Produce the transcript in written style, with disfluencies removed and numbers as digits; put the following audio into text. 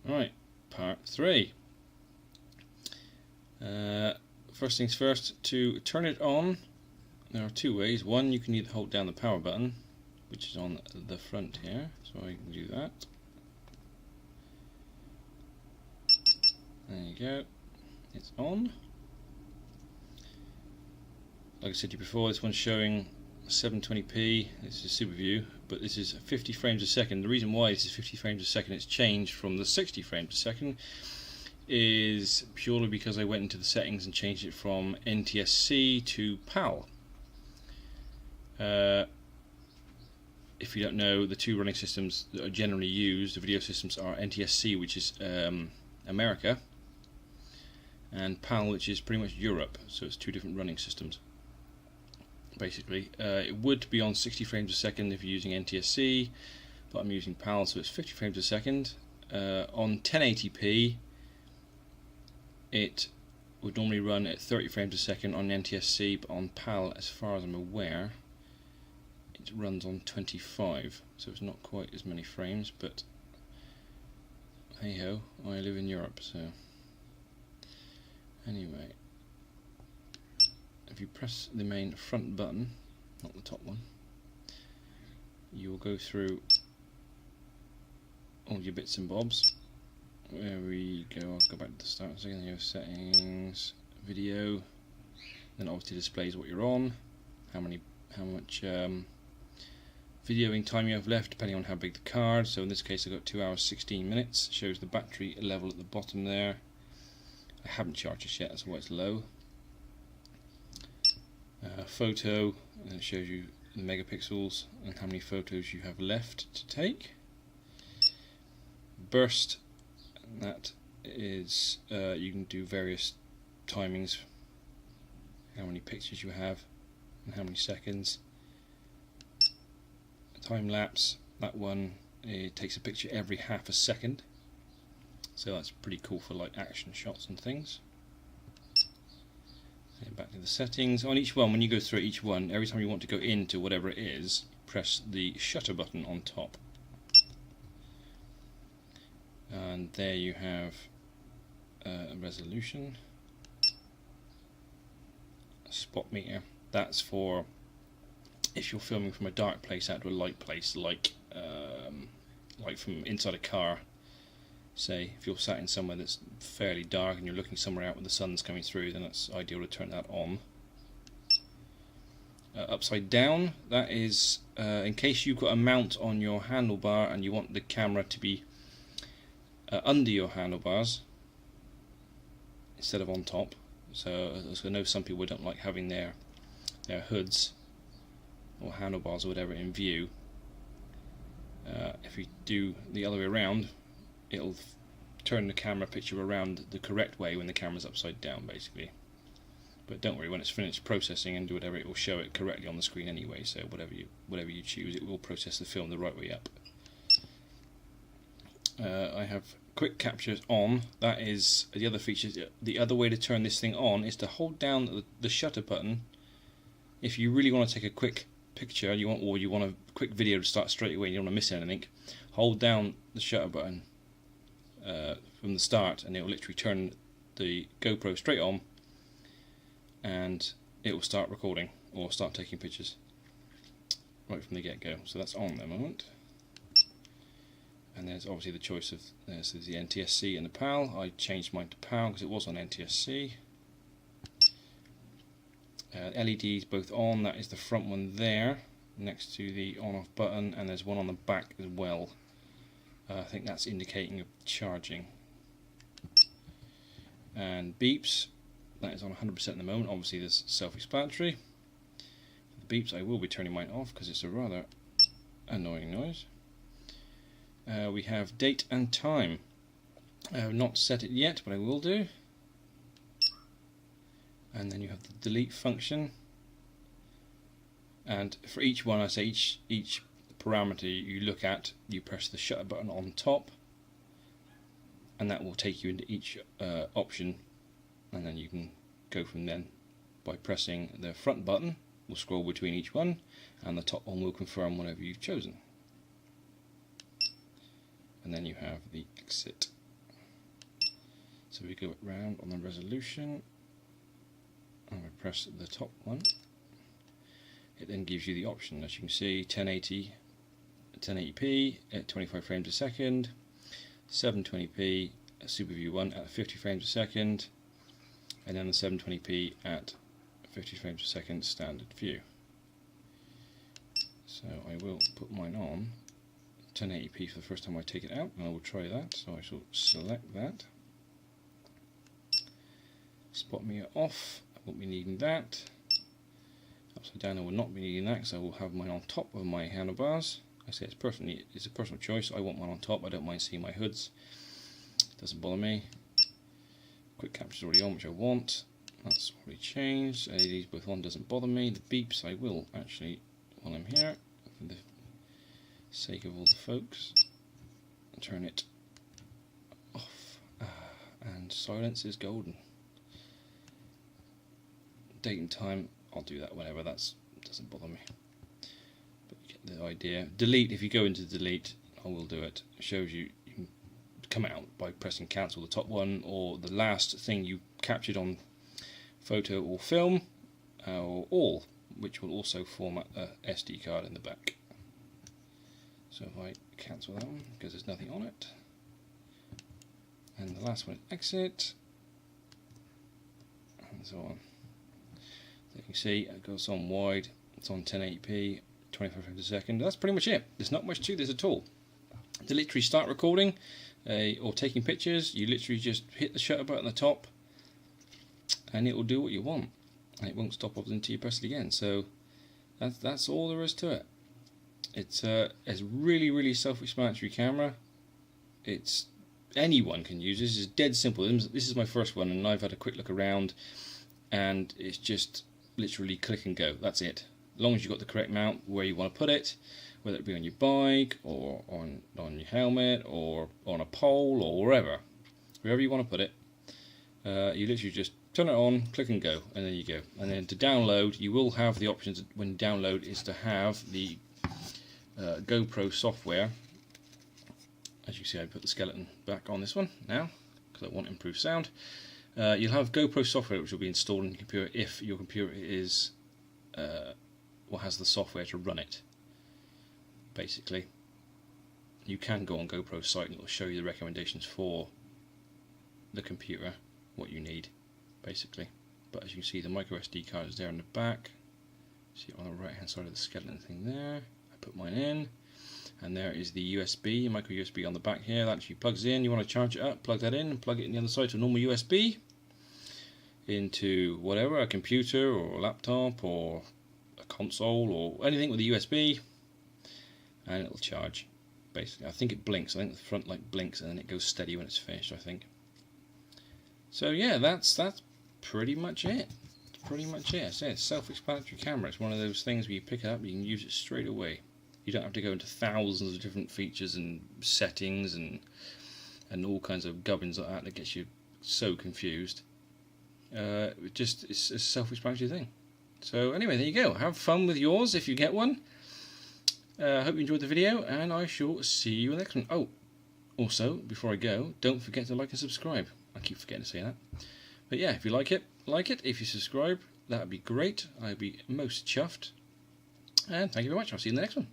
Right, part 3. First things first, to turn it on, there are two ways. One, you can either hold down the power button, which is on the front here, so I can do that. There you go, it's on. Like I said to you before, this one's showing 720p, this is super view, but this is 50 frames a second. The reason why this is 50 frames a second, it's changed from the 60 frames a second, is purely because I went into the settings and changed it from Ntsc to PAL. If you don't know, the two running systems that are generally used, the video systems, are Ntsc, which is America, and PAL, which is pretty much Europe, so it's two different running systems. Basically, it would be on 60 frames a second if you're using Ntsc, but I'm using PAL, so it's 50 frames a second. On 1080p, it would normally run at 30 frames a second on Ntsc, but on PAL, as far as I'm aware, it runs on 25, so it's not quite as many frames, but hey ho, I live in Europe, so anyway. If you press the main front button, not the top one, you will go through all your bits and bobs. There we go. I'll go back to the start a second. Your settings, video, then obviously displays what you're on, how much videoing time you have left depending on how big the card. So in this case I've got 2 hours 16 minutes. Shows the battery level at the bottom there. I haven't charged this yet, that's why it's low. Photo, and it shows you the megapixels and how many photos you have left to take. Burst, that is, you can do various timings, how many pictures you have and how many seconds. Time lapse, that one, it takes a picture every half a second, so that's pretty cool for like action shots and things. And back to the settings. On each one, when you go through each one, every time you want to go into whatever it is, press the shutter button on top. And there you have a resolution, a spot meter. That's for if you're filming from a dark place out to a light place, like from inside a car. Say, if you're sat in somewhere that's fairly dark and you're looking somewhere out where the sun's coming through, then it's ideal to turn that on. Upside down, that is in case you've got a mount on your handlebar and you want the camera to be under your handlebars instead of on top. So I know some people don't like having their hoods or handlebars or whatever in view. If you do the other way around, it'll turn the camera picture around the correct way when the camera's upside down, basically. But don't worry, when it's finished processing and do whatever, it will show it correctly on the screen anyway, so whatever you choose, it will process the film the right way up. I have quick captures on. That is the other feature. The other way to turn this thing on is to hold down the shutter button. If you really want to take a quick picture, you want a quick video to start straight away and you don't want to miss anything, hold down the shutter button from the start and it will literally turn the GoPro straight on and it will start recording or start taking pictures right from the get-go. So that's on at the moment. And there's obviously the choice of there's the Ntsc and the PAL. I changed mine to PAL because it was on Ntsc. LEDs both on, that is the front one there next to the on-off button, and there's one on the back as well. I think that's indicating of charging. And beeps, that is on 100% at the moment. Obviously there's self-explanatory. The beeps, I will be turning mine off because it's a rather annoying noise. We have date and time. I have not set it yet, but I will do. And then you have the delete function. And for each one, I say each parameter you look at, you press the shutter button on top, and that will take you into each option, and then you can go from then by pressing the front button. We'll scroll between each one, and the top one will confirm whatever you've chosen. And then you have the exit So we go round on the resolution, and we press the top one. It then gives you the option, as you can see, 1080p at 25 frames a second, 720p Super View 1 at 50 frames a second, and then the 720p at 50 frames a second standard view. So I will put mine on 1080p for the first time I take it out, and I will try that. So I shall select that. Spot mirror off, I won't be needing that. Upside down I will not be needing that, because I will have mine on top of my handlebars. I say it's a personal choice. I want mine on top, I don't mind seeing my hoods. Doesn't bother me. Quick capture's already on, which I want. That's already changed. LEDs both on, doesn't bother me. The beeps I will actually, while I'm here, for the sake of all the folks, turn it off. And silence is golden. Date and time, I'll do that whenever, that doesn't bother me. But you get the idea. Delete, if you go into delete, I will do it. It shows you can come out by pressing cancel, the top one, or the last thing you captured on photo or film, or all, which will also format a SD card in the back. So if I cancel that one, because there's nothing on it, and the last one is exit, and so on. So you can see it goes on wide, it's on 1080p, 25 frames a second. That's pretty much it. There's not much to this at all. To literally start recording or taking pictures, you literally just hit the shutter button at the top, and it will do what you want, and it won't stop until you press it again. So that's all there is to it. It's a really self-explanatory camera. It's anyone can use this. It's dead simple. This is my first one, and I've had a quick look around, and it's just literally click and go. That's it. As long as you've got the correct mount where you want to put it, whether it be on your bike or on your helmet or on a pole or wherever you want to put it, you literally just turn it on, click and go, and there you go. And then to download, you will have the options when you download is to have the GoPro software. As you see, I put the skeleton back on this one now because I want improved sound. You'll have GoPro software which will be installed on your computer if your computer is has the software to run it. Basically, you can go on GoPro's site and it will show you the recommendations for the computer, what you need, basically. But as you can see, the micro SD card is there in the back. See it on the right hand side of the skeleton thing there. I put mine in, and there is the USB, micro USB on the back here. That actually plugs in. You want to charge it up, plug that in, and plug it in the other side to a normal USB into whatever, a computer or a laptop or a console or anything with a USB, and it'll charge. Basically, I think it blinks. I think the front light blinks and then it goes steady when it's finished, I think. So yeah, that's pretty much it. Pretty much it. I say it's self-explanatory camera. It's one of those things where you pick it up, you can use it straight away. You don't have to go into thousands of different features and settings and all kinds of gubbins like that gets you so confused. It's a self-explanatory thing. So anyway, there you go. Have fun with yours if you get one. I hope you enjoyed the video, and I shall see you in the next one. Oh, also, before I go, don't forget to like and subscribe. I keep forgetting to say that. But yeah, if you like it. If you subscribe, that would be great. I'd be most chuffed. And thank you very much. I'll see you in the next one.